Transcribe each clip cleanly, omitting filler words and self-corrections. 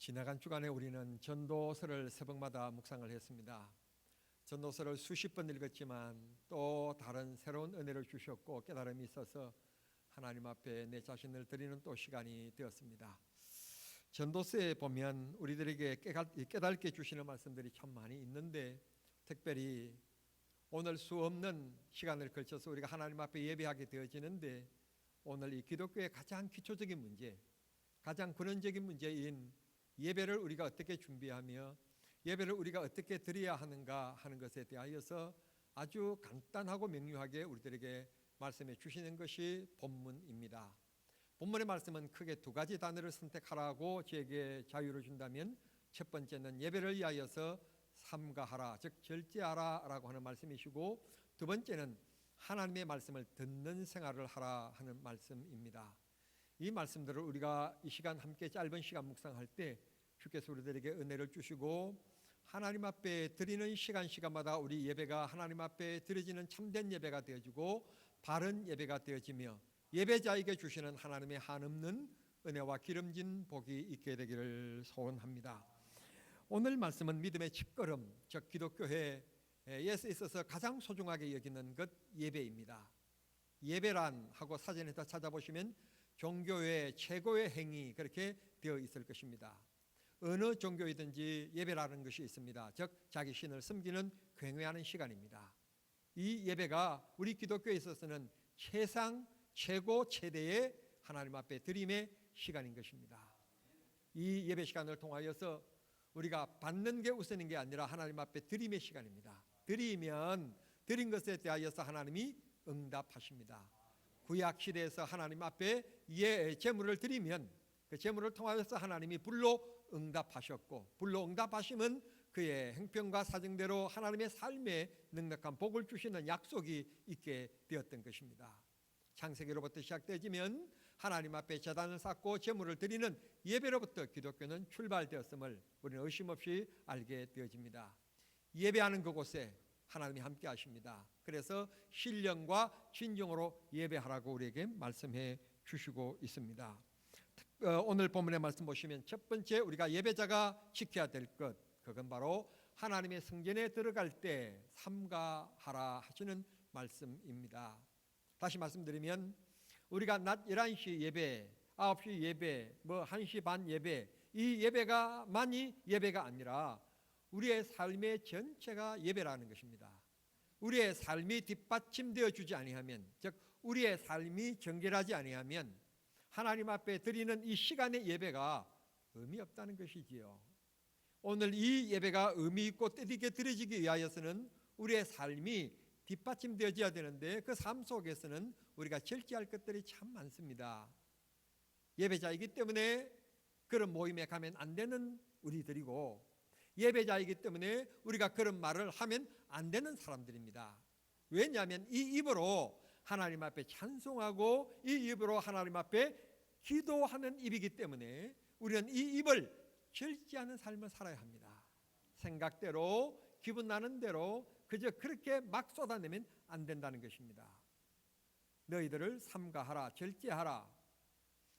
지나간 주간에 우리는 전도서를 새벽마다 묵상을 했습니다. 전도서를 수십 번 읽었지만 또 다른 새로운 은혜를 주셨고 깨달음이 있어서 하나님 앞에 내 자신을 드리는 또 시간이 되었습니다. 전도서에 보면 우리들에게 깨닫게 주시는 말씀들이 참 많이 있는데, 특별히 오늘 수 없는 시간을 걸쳐서 우리가 하나님 앞에 예배하게 되어지는데, 오늘 이 기독교의 가장 기초적인 문제, 가장 근원적인 문제인 예배를 우리가 어떻게 준비하며 예배를 우리가 어떻게 드려야 하는가 하는 것에 대하여서 아주 간단하고 명료하게 우리들에게 말씀해 주시는 것이 본문입니다. 본문의 말씀은 크게 두 가지 단어를 선택하라고 저에게 자유를 준다면, 첫 번째는 예배를 위하여서 삼가하라, 즉 절제하라 라고 하는 말씀이시고, 두 번째는 하나님의 말씀을 듣는 생활을 하라 하는 말씀입니다. 이 말씀들을 우리가 이 시간 함께 짧은 시간 묵상할 때 주께서 우리들에게 은혜를 주시고 하나님 앞에 드리는 시간마다 우리 예배가 하나님 앞에 드려지는 참된 예배가 되어지고 바른 예배가 되어지며 예배자에게 주시는 하나님의 한없는 은혜와 기름진 복이 있게 되기를 소원합니다. 오늘 말씀은 믿음의 첫걸음, 즉 기독교회에 있어서 가장 소중하게 여기는 것 예배입니다. 예배란 하고 사전에다 찾아보시면 종교의 최고의 행위 그렇게 되어 있을 것입니다. 어느 종교이든지 예배라는 것이 있습니다. 즉 자기 신을 섬기는 경외하는 시간입니다. 이 예배가 우리 기독교에 있어서는 최고 최대의 하나님 앞에 드림의 시간인 것입니다. 이 예배 시간을 통하여서 우리가 받는 게 우선인 게 아니라 하나님 앞에 드림의 시간입니다. 드리면 드린 것에 대하여서 하나님이 응답하십니다. 구약 시대에서 하나님 앞에 제물을 드리면 그 제물을 통하여서 하나님이 불로 응답하셨고, 불로 응답하시면 그의 행편과 사정대로 하나님의 삶에 넉넉한 복을 주시는 약속이 있게 되었던 것입니다. 창세기로부터 시작되지면 하나님 앞에 제단을 쌓고 제물을 드리는 예배로부터 기독교는 출발되었음을 우리는 의심 없이 알게 되어집니다. 예배하는 그곳에 하나님이 함께 하십니다. 그래서 신령과 진정으로 예배하라고 우리에게 말씀해 주시고 있습니다. 오늘 본문의 말씀 보시면 첫 번째 우리가 예배자가 지켜야 될 것, 그건 바로 하나님의 성전에 들어갈 때 삼가하라 하시는 말씀입니다. 다시 말씀드리면 우리가 낮 11시 예배, 9시 예배, 1시 반 예배, 이 예배가만이 예배가 아니라 우리의 삶의 전체가 예배라는 것입니다. 우리의 삶이 뒷받침되어 주지 아니하면, 즉 우리의 삶이 정결하지 아니하면 하나님 앞에 드리는 이 시간의 예배가 의미 없다는 것이지요. 오늘 이 예배가 의미 있고 뜻있게 드려지기 위하여서는 우리의 삶이 뒷받침되어져야 되는데 그 삶 속에서는 우리가 절제할 것들이 참 많습니다. 예배자이기 때문에 그런 모임에 가면 안 되는 우리들이고, 예배자이기 때문에 우리가 그런 말을 하면 안 되는 사람들입니다. 왜냐하면 이 입으로 하나님 앞에 찬송하고 이 입으로 하나님 앞에 기도하는 입이기 때문에 우리는 이 입을 절제하는 삶을 살아야 합니다. 생각대로 기분 나는 대로 그저 그렇게 막 쏟아내면 안 된다는 것입니다. 너희들을 삼가하라, 절제하라.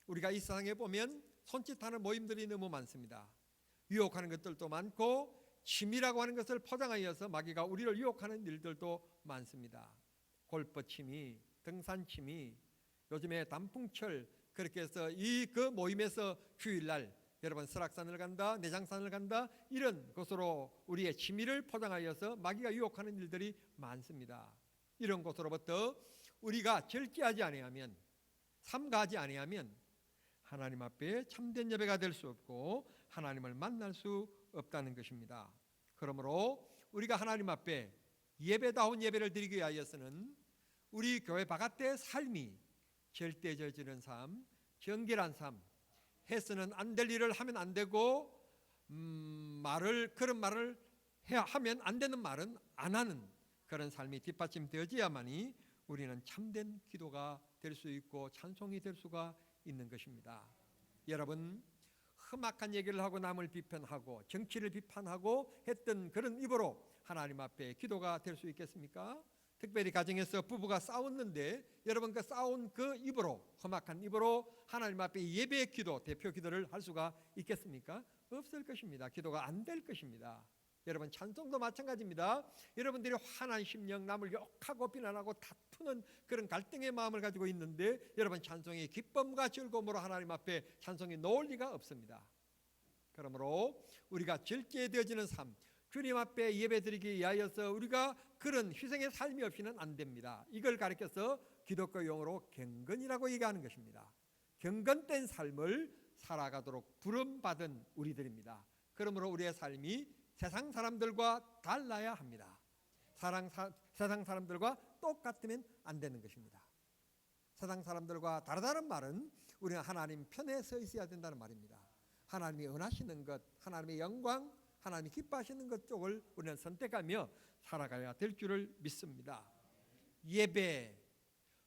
우리가 이 세상에 보면 손짓하는 모임들이 너무 많습니다. 유혹하는 것들도 많고 취미라고 하는 것을 포장하여서 마귀가 우리를 유혹하는 일들도 많습니다. 골프 취미, 등산 취미, 요즘에 단풍철, 그렇게 해서 그 모임에서 주일날 여러분 설악산을 간다, 내장산을 간다, 이런 곳으로 우리의 취미를 포장하여서 마귀가 유혹하는 일들이 많습니다. 이런 곳으로부터 우리가 절제하지 아니하면, 삼가하지 아니하면 하나님 앞에 참된 예배가 될 수 없고 하나님을 만날 수 없다는 것입니다. 그러므로 우리가 하나님 앞에 예배다운 예배를 드리기 위하여서는 우리 교회 바깥의 삶이 절대져지는 삶, 정결한 삶, 해서는 안 될 일을 하면 안 되고 그런 말을 하면 안 되는 말은 안 하는 그런 삶이 뒷받침되어져야만이 우리는 참된 기도가 될 수 있고 찬송이 될 수가 있는 것입니다. 여러분, 험악한 얘기를 하고 남을 비판하고 정치를 비판하고 했던 그런 입으로 하나님 앞에 기도가 될 수 있겠습니까? 특별히 가정에서 부부가 싸웠는데 여러분 그 싸운 그 입으로, 험악한 입으로 하나님 앞에 예배 기도, 대표 기도를 할 수가 있겠습니까? 없을 것입니다. 기도가 안 될 것입니다. 여러분 찬송도 마찬가지입니다. 여러분들이 화난 심령, 남을 욕하고 비난하고 다투는 그런 갈등의 마음을 가지고 있는데 여러분 찬송이 기쁨과 즐거움으로 하나님 앞에 찬송이 놓을 리가 없습니다. 그러므로 우리가 즐게 되어지는 삶, 주님 앞에 예배드리기 위하여서 우리가 그런 희생의 삶이 없이는 안 됩니다. 이걸 가르쳐서 기독교 용어로 경건이라고 얘기하는 것입니다. 경건된 삶을 살아가도록 부름받은 우리들입니다. 그러므로 우리의 삶이 세상 사람들과 달라야 합니다. 세상 사람들과 똑같으면 안 되는 것입니다. 세상 사람들과 다르다는 말은 우리는 하나님 편에 서 있어야 된다는 말입니다. 하나님이 원하시는 것, 하나님의 영광, 하나님이 기뻐하시는 것 쪽을 우리는 선택하며 살아가야 될 줄을 믿습니다. 예배,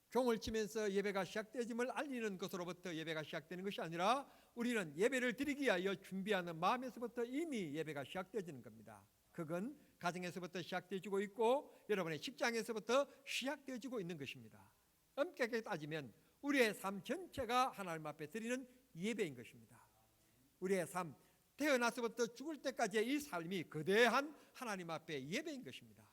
종을 치면서 예배가 시작되짐을 알리는 것으로부터 예배가 시작되는 것이 아니라 우리는 예배를 드리기 위하여 준비하는 마음에서부터 이미 예배가 시작되어지는 겁니다. 그건 가정에서부터 시작되어지고 있고 여러분의 직장에서부터 시작되어지고 있는 것입니다. 엄격하게 따지면 우리의 삶 전체가 하나님 앞에 드리는 예배인 것입니다. 우리의 삶, 태어나서부터 죽을 때까지의 이 삶이 거대한 하나님 앞에 예배인 것입니다.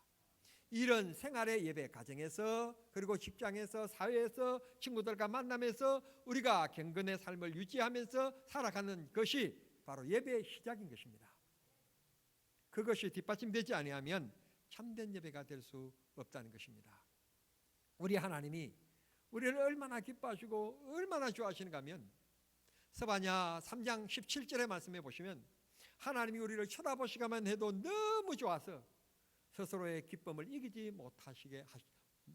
이런 생활의 예배, 가정에서 그리고 직장에서 사회에서 친구들과 만나면서 우리가 경건의 삶을 유지하면서 살아가는 것이 바로 예배의 시작인 것입니다. 그것이 뒷받침되지 아니하면 참된 예배가 될 수 없다는 것입니다. 우리 하나님이 우리를 얼마나 기뻐하시고 얼마나 좋아하시는가 하면 스바냐 3장 17절의 말씀해 보시면 하나님이 우리를 쳐다보시기만 해도 너무 좋아서 스스로의 기쁨을 이기지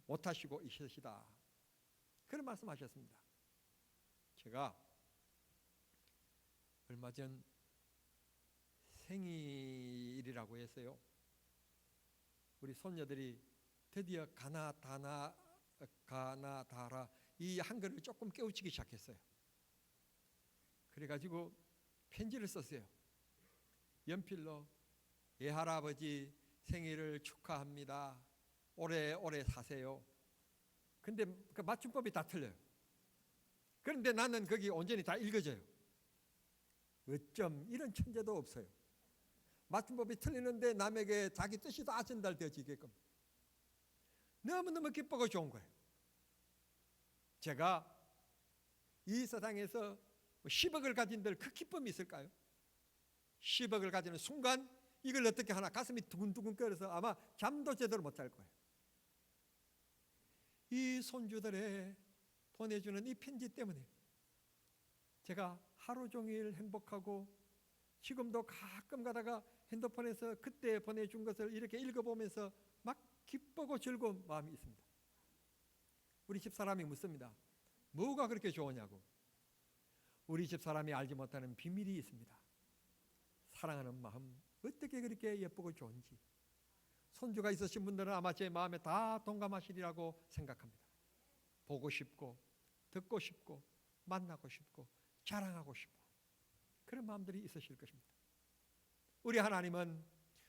못하시고 있으시다. 그런 말씀하셨습니다. 제가 얼마 전 생일이라고 했어요. 우리 손녀들이 드디어 가나다라 이 한글을 조금 깨우치기 시작했어요. 그래가지고 편지를 썼어요. 연필로 예할아버지 생일을 축하합니다. 오래오래 사세요. 근데 그 맞춤법이 다 틀려요. 그런데 나는 거기 온전히 다 읽어져요. 어쩜 이런 천재도 없어요. 맞춤법이 틀리는데 남에게 자기 뜻이 다 전달되어지게끔 너무너무 기쁘고 좋은 거예요. 제가 이 세상에서 10억을 가진들 그 기쁨이 있을까요? 10억을 가지는 순간 이걸 어떻게 하나 가슴이 두근두근 거려서 아마 잠도 제대로 못 잘 거예요. 이 손주들의 보내주는 이 편지 때문에 제가 하루 종일 행복하고 지금도 가끔 가다가 핸드폰에서 그때 보내준 것을 이렇게 읽어보면서 막 기쁘고 즐거운 마음이 있습니다. 우리 집사람이 묻습니다. 뭐가 그렇게 좋으냐고. 우리 집사람이 알지 못하는 비밀이 있습니다. 사랑하는 마음 어떻게 그렇게 예쁘고 좋은지 손주가 있으신 분들은 아마 제 마음에 다 동감하시리라고 생각합니다. 보고 싶고 듣고 싶고 만나고 싶고 자랑하고 싶고 그런 마음들이 있으실 것입니다. 우리 하나님은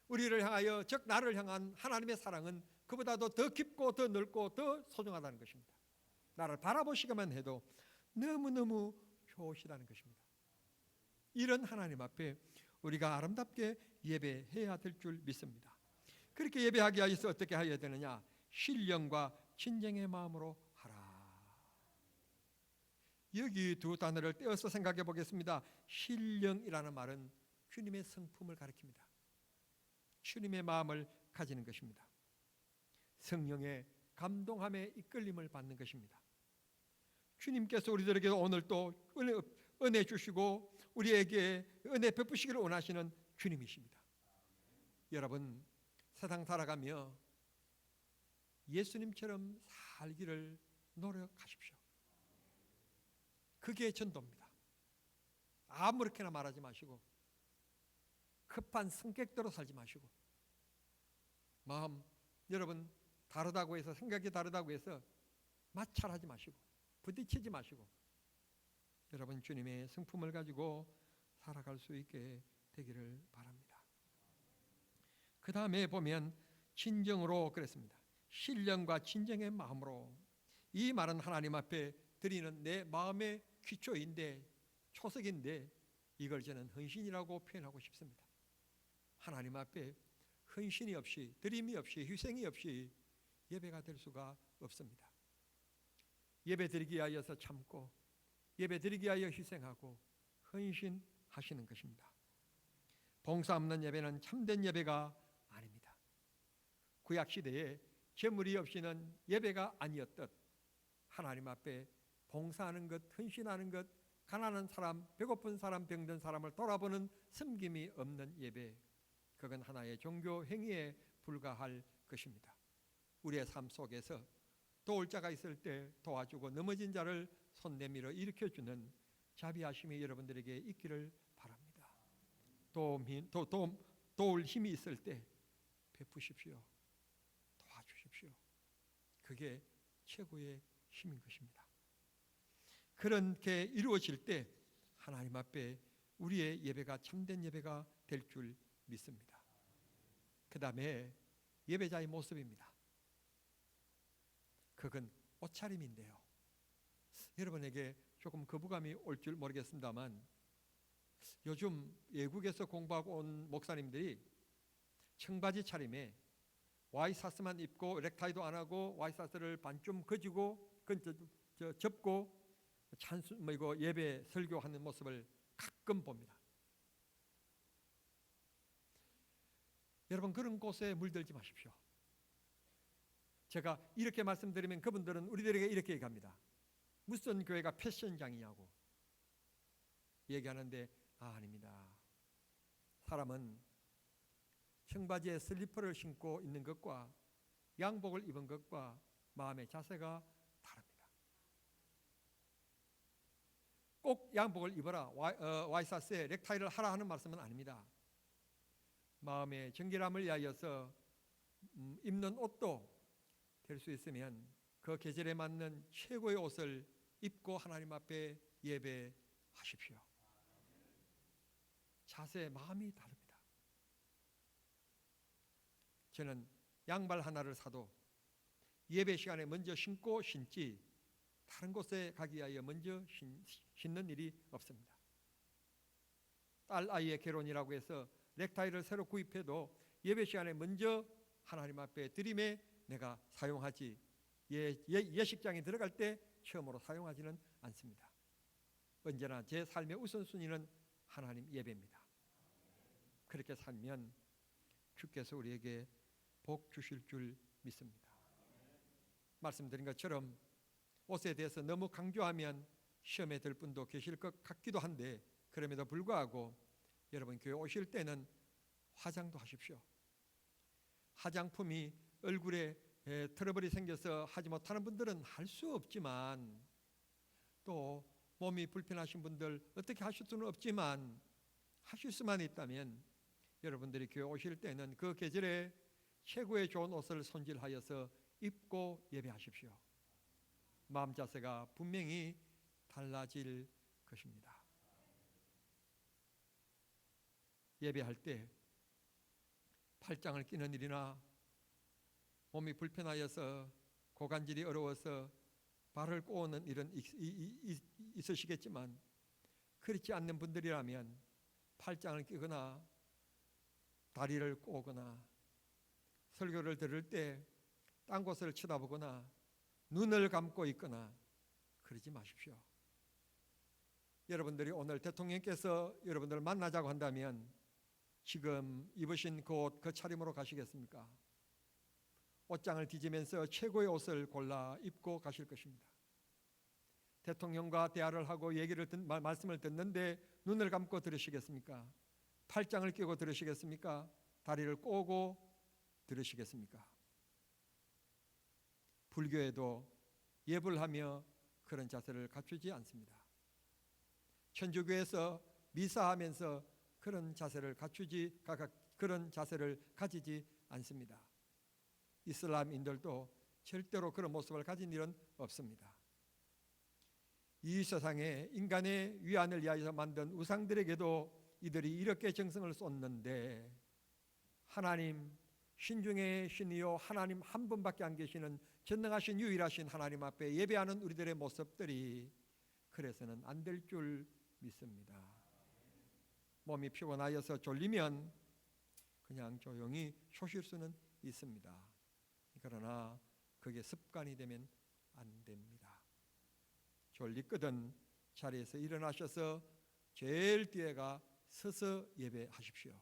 우리를 향하여 즉 나를 향한 하나님의 사랑은 그보다도 더 깊고 더 넓고 더 소중하다는 것입니다. 나를 바라보시기만 해도 너무너무 좋으시다는 것입니다. 이런 하나님 앞에 우리가 아름답게 예배해야 될 줄 믿습니다. 그렇게 예배하기 위해서 어떻게 해야 되느냐? 신령과 진정의 마음으로 하라. 여기 두 단어를 떼어서 생각해 보겠습니다. 신령이라는 말은 주님의 성품을 가리킵니다. 주님의 마음을 가지는 것입니다. 성령의 감동함에 이끌림을 받는 것입니다. 주님께서 우리들에게 오늘 또 은혜 주시고 우리에게 은혜 베푸시기를 원하시는 주님이십니다. 여러분 세상 살아가며 예수님처럼 살기를 노력하십시오. 그게 전도입니다. 아무렇게나 말하지 마시고 급한 성격대로 살지 마시고 마음 여러분 다르다고 해서 생각이 다르다고 해서 마찰하지 마시고 부딪히지 마시고 여러분 주님의 성품을 가지고 살아갈 수 있게 되기를 바랍니다. 그 다음에 보면 진정으로 그랬습니다. 신령과 진정의 마음으로 이 말은 하나님 앞에 드리는 내 마음의 기초인데, 초석인데, 이걸 저는 헌신이라고 표현하고 싶습니다. 하나님 앞에 헌신이 없이, 드림이 없이, 희생이 없이 예배가 될 수가 없습니다. 예배 드리기 위하여서 참고, 예배 드리기 위하여 희생하고 헌신하시는 것입니다. 봉사 없는 예배는 참된 예배가 아닙니다. 구약 시대에 제물이 없이는 예배가 아니었듯 하나님 앞에 봉사하는 것, 헌신하는 것, 가난한 사람, 배고픈 사람, 병든 사람을 돌아보는 섬김이 없는 예배, 그건 하나의 종교 행위에 불과할 것입니다. 우리의 삶 속에서 도울 자가 있을 때 도와주고 넘어진 자를 손 내밀어 일으켜주는 자비하심이 여러분들에게 있기를 바랍니다. 도울 힘이 있을 때 베푸십시오. 도와주십시오. 그게 최고의 힘인 것입니다. 그렇게 이루어질 때 하나님 앞에 우리의 예배가 참된 예배가 될 줄 믿습니다. 그 다음에 예배자의 모습입니다. 그건 옷차림인데요. 여러분에게 조금 거부감이 올 줄 모르겠습니다만, 요즘 외국에서 공부하고 온 목사님들이 청바지 차림에 와이셔츠만 입고 넥타이도 안 하고 와이셔츠를 반쯤 그지고 접고 예배 설교하는 모습을 가끔 봅니다. 여러분, 그런 곳에 물들지 마십시오. 제가 이렇게 말씀드리면 그분들은 우리들에게 이렇게 얘기합니다. 무슨 교회가 패션장이냐고 얘기하는데, 아닙니다. 사람은 청바지에 슬리퍼를 신고 있는 것과 양복을 입은 것과 마음의 자세가 다릅니다. 꼭 양복을 입어라, 와이셔츠에 넥타이를 하라 하는 말씀은 아닙니다. 마음의 정결함을 위하여서 입는 옷도 될 수 있으면 그 계절에 맞는 최고의 옷을 입고 하나님 앞에 예배하십시오. 자세, 마음이 다릅니다. 저는 양말 하나를 사도 예배 시간에 먼저 신고 신지 다른 곳에 가기 위하여 먼저 신는 일이 없습니다. 딸 아이의 결혼이라고 해서 넥타이를 새로 구입해도 예배 시간에 먼저 하나님 앞에 드림에 내가 사용하지, 예식장에 들어갈 때 처음으로 사용하지는 않습니다. 언제나 제 삶의 우선순위는 하나님 예배입니다. 그렇게 살면 주께서 우리에게 복 주실 줄 믿습니다. 말씀드린 것처럼 옷에 대해서 너무 강조하면 시험에 들 분도 계실 것 같기도 한데, 그럼에도 불구하고 여러분 교회 오실 때는 화장도 하십시오. 화장품이 얼굴에 트러블이 생겨서 하지 못하는 분들은 할 수 없지만, 또 몸이 불편하신 분들 어떻게 하실 수는 없지만 하실 수만 있다면 여러분들이 교회 오실 때는 그 계절에 최고의 좋은 옷을 손질하여서 입고 예배하십시오. 마음 자세가 분명히 달라질 것입니다. 예배할 때 팔짱을 끼는 일이나 몸이 불편하여서 고관절이 어려워서 발을 꼬는 일은 있으시겠지만, 그렇지 않는 분들이라면 팔짱을 끼거나 다리를 꼬거나 설교를 들을 때 딴 곳을 쳐다보거나 눈을 감고 있거나 그러지 마십시오. 여러분들이 오늘 대통령께서 여러분들을 만나자고 한다면 지금 입으신 그 옷, 그 차림으로 가시겠습니까? 옷장을 뒤지면서 최고의 옷을 골라 입고 가실 것입니다. 대통령과 대화를 하고 말씀을 듣는데 눈을 감고 들으시겠습니까? 팔짱을 끼고 들으시겠습니까? 다리를 꼬고 들으시겠습니까? 불교에도 예불 하며 그런 자세를 갖추지 않습니다. 천주교에서 미사하면서 그런 자세를 가지지 않습니다. 이슬람인들도 절대로 그런 모습을 가진 일은 없습니다. 이 세상에 인간의 위안을 위하여 만든 우상들에게도 이들이 이렇게 정성을 쏟는데, 하나님 신중의 신이요 하나님 한 분밖에 안 계시는 전능하신 유일하신 하나님 앞에 예배하는 우리들의 모습들이 그래서는 안 될 줄 믿습니다. 몸이 피곤하여서 졸리면 그냥 조용히 쉬실 수는 있습니다. 그러나 그게 습관이 되면 안 됩니다. 졸리거든 자리에서 일어나셔서 제일 뒤에가 서서 예배하십시오.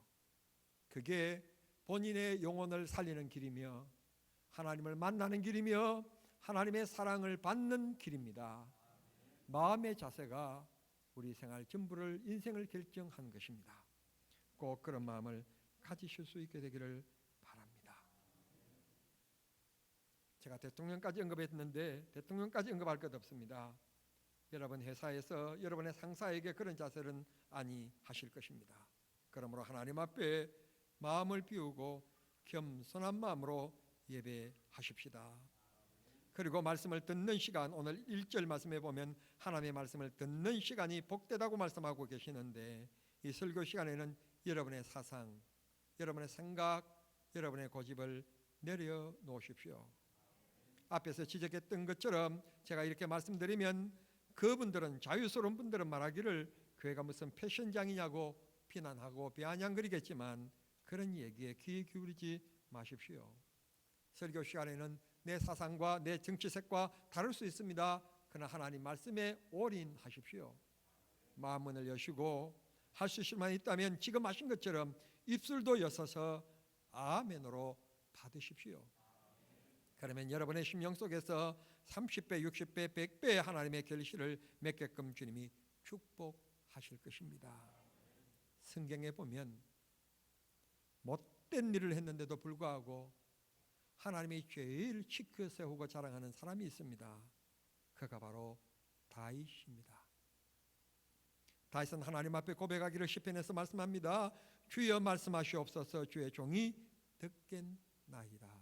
그게 본인의 영혼을 살리는 길이며 하나님을 만나는 길이며 하나님의 사랑을 받는 길입니다. 마음의 자세가 우리 생활 전부를 인생을 결정하는 것입니다. 꼭 그런 마음을 가지실 수 있게 되기를 바랍니다. 제가 대통령까지 언급했는데 대통령까지 언급할 것 없습니다. 여러분 회사에서 여러분의 상사에게 그런 자세는 아니하실 것입니다. 그러므로 하나님 앞에 마음을 비우고 겸손한 마음으로 예배하십시다. 그리고 말씀을 듣는 시간, 오늘 1절 말씀에 보면 하나님의 말씀을 듣는 시간이 복되다고 말씀하고 계시는데 이 설교 시간에는 여러분의 사상, 여러분의 생각, 여러분의 고집을 내려놓으십시오. 앞에서 지적했던 것처럼 제가 이렇게 말씀드리면 그분들은 자유스러운 분들은 말하기를 교회가 무슨 패션장이냐고 비난하고 비아냥거리겠지만 그런 얘기에 귀 기울이지 마십시오. 설교 시간에는 내 사상과 내 정치색과 다를 수 있습니다. 그러나 하나님 말씀에 올인하십시오. 마음문을 여시고 할 수 있을 만 있다면 지금 하신 것처럼 입술도 여서서 아멘으로 받으십시오. 그러면 여러분의 심령 속에서 30배, 60배, 100배의 하나님의 결실을 맺게끔 주님이 축복하실 것입니다. 성경에 보면 못된 일을 했는데도 불구하고 하나님이 제일 지켜 세우고 자랑하는 사람이 있습니다. 그가 바로 다윗입니다. 다윗은 하나님 앞에 고백하기를 시편에서 말씀합니다. 주여 말씀하시옵소서 주의 종이 듣겠나이다.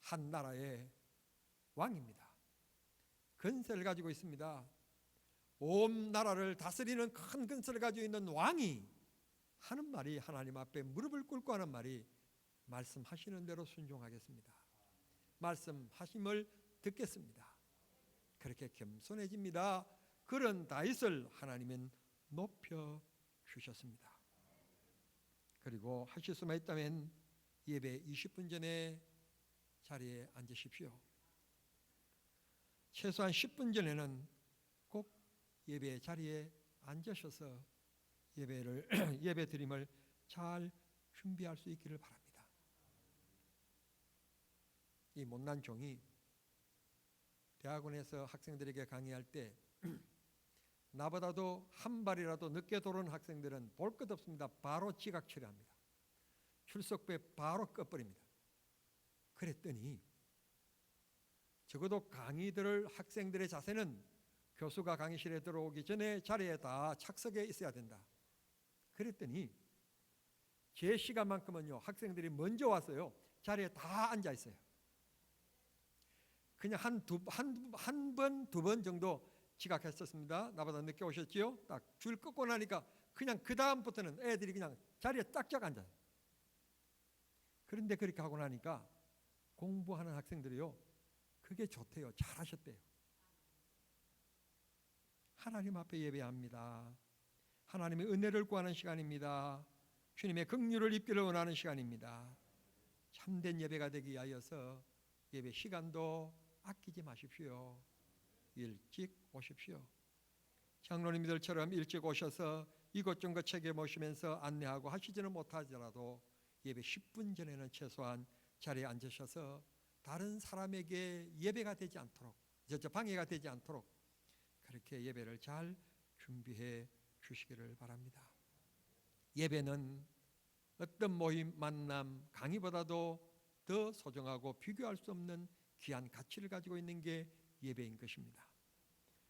한 나라의 왕입니다. 근세를 가지고 있습니다. 온 나라를 다스리는 큰 근세를 가지고 있는 왕이 하는 말이 하나님 앞에 무릎을 꿇고 하는 말이 말씀하시는 대로 순종하겠습니다. 말씀하심을 듣겠습니다. 그렇게 겸손해집니다. 그런 다윗을 하나님은 높여 주셨습니다. 그리고 하실 수만 있다면 예배 20분 전에 자리에 앉으십시오. 최소한 10분 전에는 꼭 예배 자리에 앉으셔서 예배 드림을 잘 준비할 수 있기를 바랍니다. 이 못난 종이 대학원에서 학생들에게 강의할 때 나보다도 한 발이라도 늦게 들어오는 학생들은 볼 것 없습니다. 바로 지각 처리합니다. 출석부에 바로 꺼버립니다. 그랬더니 적어도 강의 들을 학생들의 자세는 교수가 강의실에 들어오기 전에 자리에 다 착석해 있어야 된다. 그랬더니 제 시간만큼은요 학생들이 먼저 왔어요. 자리에 다 앉아 있어요. 그냥 한 번, 두 번 정도 지각했었습니다. 나보다 늦게 오셨지요? 딱 줄 끊고 나니까 그냥 그 다음부터는 애들이 그냥 자리에 짝짝 앉아요. 그런데 그렇게 하고 나니까 공부하는 학생들이요 그게 좋대요. 잘하셨대요. 하나님 앞에 예배합니다. 하나님의 은혜를 구하는 시간입니다. 주님의 긍휼을 입기를 원하는 시간입니다. 참된 예배가 되기 위하여서 예배 시간도 아끼지 마십시오. 일찍 오십시오. 장로님들처럼 일찍 오셔서 이것저것 책임보시면서 안내하고 하시지는 못하더라도 예배 10분 전에는 최소한 자리에 앉으셔서 다른 사람에게 예배가 되지 않도록 방해가 되지 않도록 그렇게 예배를 잘 준비해 주시기를 바랍니다. 예배는 어떤 모임, 만남, 강의보다도 더 소중하고 비교할 수 없는 귀한 가치를 가지고 있는 게 예배인 것입니다.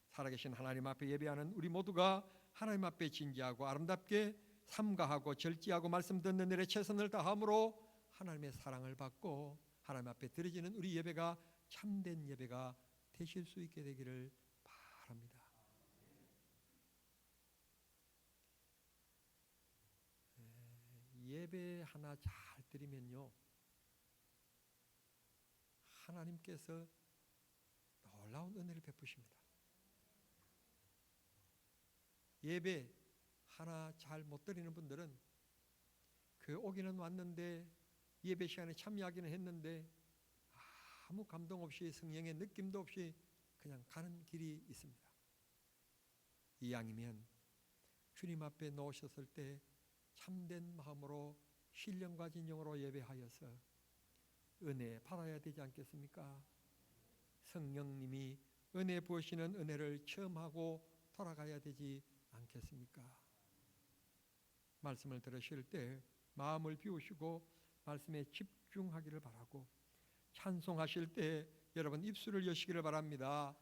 살아계신 하나님 앞에 예배하는 우리 모두가 하나님 앞에 진지하고 아름답게 삼가하고 절제하고 말씀 듣는 일에 최선을 다함으로 하나님의 사랑을 받고 하나님 앞에 드려지는 우리 예배가 참된 예배가 되실 수 있게 되기를 바랍니다. 예배 하나 잘 드리면요, 하나님께서 놀라운 은혜를 베푸십니다. 예배 하나 잘 못 드리는 분들은 그 오기는 왔는데 예배 시간에 참여하기는 했는데 아무 감동 없이 성령의 느낌도 없이 그냥 가는 길이 있습니다. 이왕이면 주님 앞에 놓으셨을 때 참된 마음으로 신령과 진정으로 예배하여서 은혜 받아야 되지 않겠습니까? 성령님이 은혜 부으시는 은혜를 체험하고 돌아가야 되지 않겠습니까? 말씀을 들으실 때 마음을 비우시고 말씀에 집중하기를 바라고, 찬송하실 때 여러분 입술을 여시기를 바랍니다.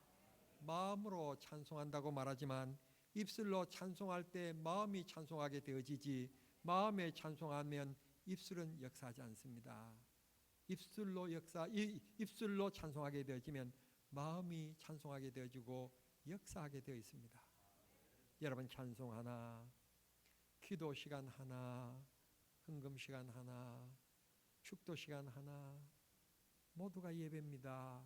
마음으로 찬송한다고 말하지만 입술로 찬송할 때 마음이 찬송하게 되어지지, 마음에 찬송하면 입술은 역사하지 않습니다. 입술로 찬송하게 되어지면 마음이 찬송하게 되어지고 역사하게 되어 있습니다. 여러분, 찬송 하나, 기도 시간 하나, 헌금 시간 하나, 축도 시간 하나, 모두가 예배입니다.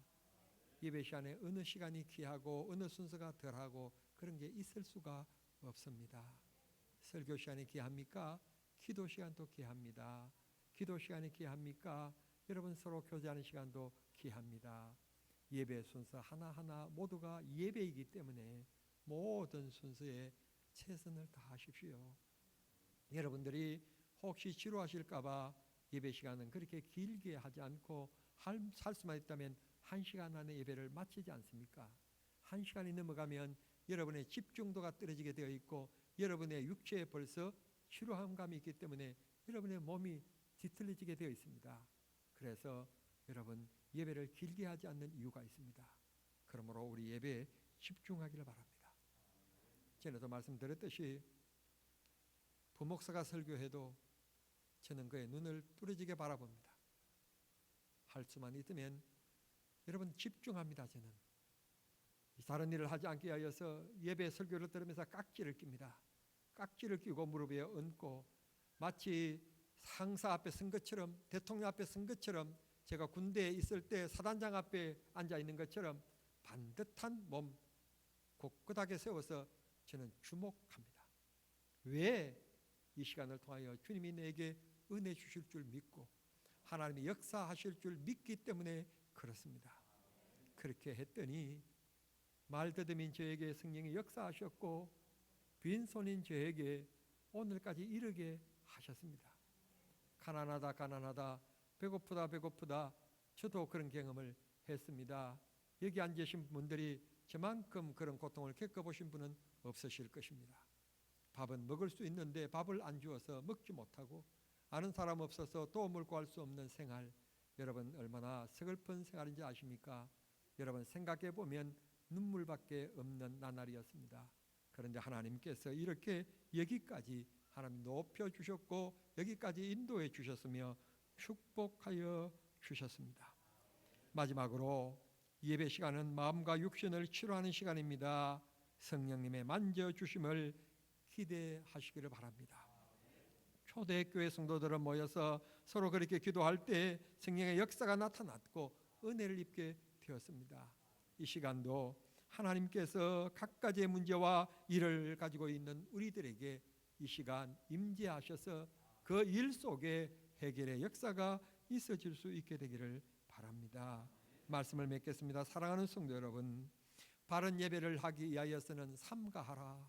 예배 시간에 어느 시간이 귀하고 어느 순서가 덜하고 그런 게 있을 수가 없습니다. 설교 시간이 귀합니까? 기도 시간도 귀합니다. 기도 시간이 귀합니까? 여러분 서로 교제하는 시간도 귀합니다. 예배 순서 하나하나 모두가 예배이기 때문에 모든 순서에 최선을 다하십시오. 여러분들이 혹시 지루하실까 봐 예배 시간은 그렇게 길게 하지 않고 할 수만 있다면 1시간 안에 예배를 마치지 않습니까? 1시간이 넘어가면 여러분의 집중도가 떨어지게 되어 있고 여러분의 육체에 벌써 지루함감이 있기 때문에 여러분의 몸이 뒤틀려지게 되어 있습니다. 그래서 여러분 예배를 길게 하지 않는 이유가 있습니다. 그러므로 우리 예배에 집중하기를 바랍니다. 전에도 말씀드렸듯이 부목사가 설교해도 저는 그의 눈을 뚫어지게 바라봅니다. 할 수만 있으면 여러분 집중합니다. 저는 다른 일을 하지 않게 하여서 예배 설교를 들으면서 깍지를 낍니다. 깍지를 끼고 무릎 위에 얹고 마치 상사 앞에 선 것처럼, 대통령 앞에 선 것처럼, 제가 군대에 있을 때 사단장 앞에 앉아 있는 것처럼 반듯한 몸 곳곳하게 세워서 저는 주목합니다. 왜? 이 시간을 통하여 주님이 내게 은혜 주실 줄 믿고 하나님이 역사하실 줄 믿기 때문에 그렇습니다. 그렇게 했더니 말더듬인 저에게 성령이 역사하셨고 빈손인 저에게 오늘까지 이르게 하셨습니다. 가난하다 가난하다, 배고프다 배고프다, 저도 그런 경험을 했습니다. 여기 앉으신 분들이 저만큼 그런 고통을 겪어보신 분은 없으실 것입니다. 밥은 먹을 수 있는데 밥을 안 주어서 먹지 못하고, 아는 사람 없어서 도움을 구할 수 없는 생활, 여러분 얼마나 서글픈 생활인지 아십니까? 여러분 생각해 보면 눈물밖에 없는 나날이었습니다. 그런데 하나님께서 이렇게 여기까지 하나님 높여주셨고 여기까지 인도해 주셨으며 축복하여 주셨습니다. 마지막으로 예배 시간은 마음과 육신을 치료하는 시간입니다. 성령님의 만져주심을 기대하시기를 바랍니다. 초대교회 성도들은 모여서 서로 그렇게 기도할 때 성령의 역사가 나타났고 은혜를 입게 되었습니다. 이 시간도 하나님께서 각가지의 문제와 일을 가지고 있는 우리들에게 이 시간 임재하셔서 그 일 속에 해결의 역사가 있어질 수 있게 되기를 바랍니다. 말씀을 맺겠습니다. 사랑하는 성도 여러분, 바른 예배를 하기 위하여서는 삼가하라.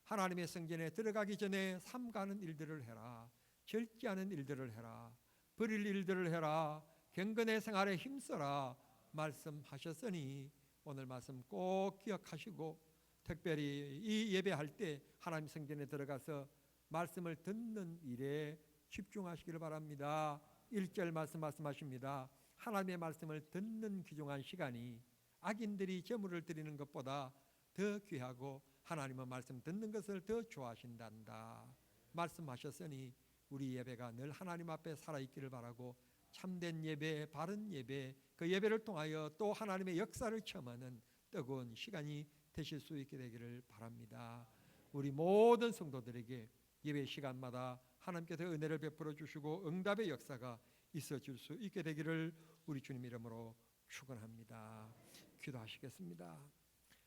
하나님의 성전에 들어가기 전에 삼가하는 일들을 해라. 절제하는 일들을 해라. 버릴 일들을 해라. 경건의 생활에 힘써라 말씀하셨으니 오늘 말씀 꼭 기억하시고 특별히 이 예배할 때 하나님 성전에 들어가서 말씀을 듣는 일에 집중하시기를 바랍니다. 1절 말씀하십니다. 하나님의 말씀을 듣는 귀중한 시간이 악인들이 제물을 드리는 것보다 더 귀하고 하나님의 말씀 듣는 것을 더 좋아하신단다 말씀하셨으니 우리 예배가 늘 하나님 앞에 살아있기를 바라고 참된 예배, 바른 예배, 그 예배를 통하여 또 하나님의 역사를 체험하는 뜨거운 시간이 되실 수 있게 되기를 바랍니다. 우리 모든 성도들에게 예배 시간마다 하나님께서 은혜를 베풀어 주시고 응답의 역사가 있어질 수 있게 되기를 우리 주님 이름으로 축원합니다. 기도하시겠습니다.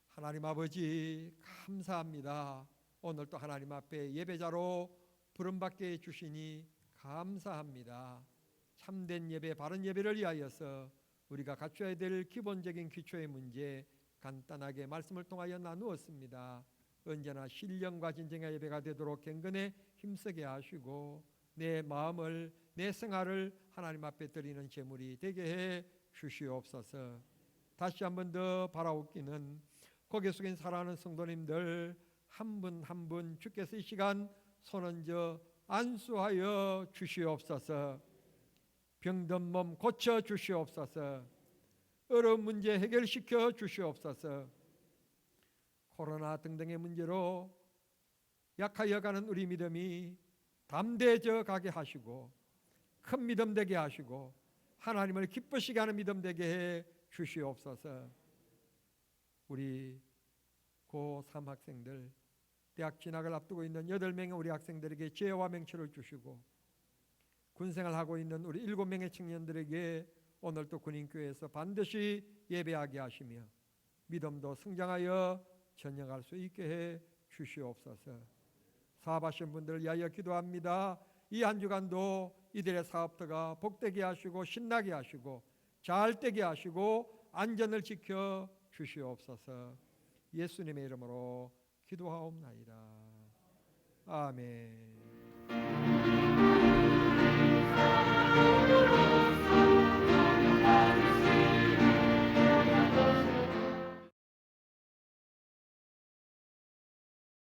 하나님 아버지 감사합니다. 오늘 또 하나님 앞에 예배자로 부름받게 해주시니 감사합니다. 참된 예배, 바른 예배를 위하여서 우리가 갖춰야 될 기본적인 기초의 문제 간단하게 말씀을 통하여 나누었습니다. 언제나 신령과 진정의 예배가 되도록 경건에 힘쓰게 하시고 내 마음을, 내 생활을 하나님 앞에 드리는 제물이 되게 해 주시옵소서. 다시 한 번 더 바라옵기는 고개 숙인 사랑하는 성도님들 한 분 한 분 주께서 이 시간 손얹어 안수하여 주시옵소서. 병든 몸 고쳐 주시옵소서. 어려운 문제 해결시켜 주시옵소서. 코로나 등등의 문제로 약하여 가는 우리 믿음이 담대해져 가게 하시고 큰 믿음 되게 하시고 하나님을 기쁘시게 하는 믿음 되게 해 주시옵소서. 우리 고3 학생들, 대학 진학을 앞두고 있는 8명의 우리 학생들에게 지혜와 명철을 주시고 군생활하고 있는 우리 7명의 청년들에게 오늘 또 군인교회에서 반드시 예배하게 하시며 믿음도 성장하여 전역할 수 있게 해 주시옵소서. 사업하신 분들을 위하여 기도합니다. 이 한 주간도 이들의 사업터가 복되게 하시고 신나게 하시고 잘 되게 하시고 안전을 지켜 주시옵소서. 예수님의 이름으로 기도하옵나이다. 아멘.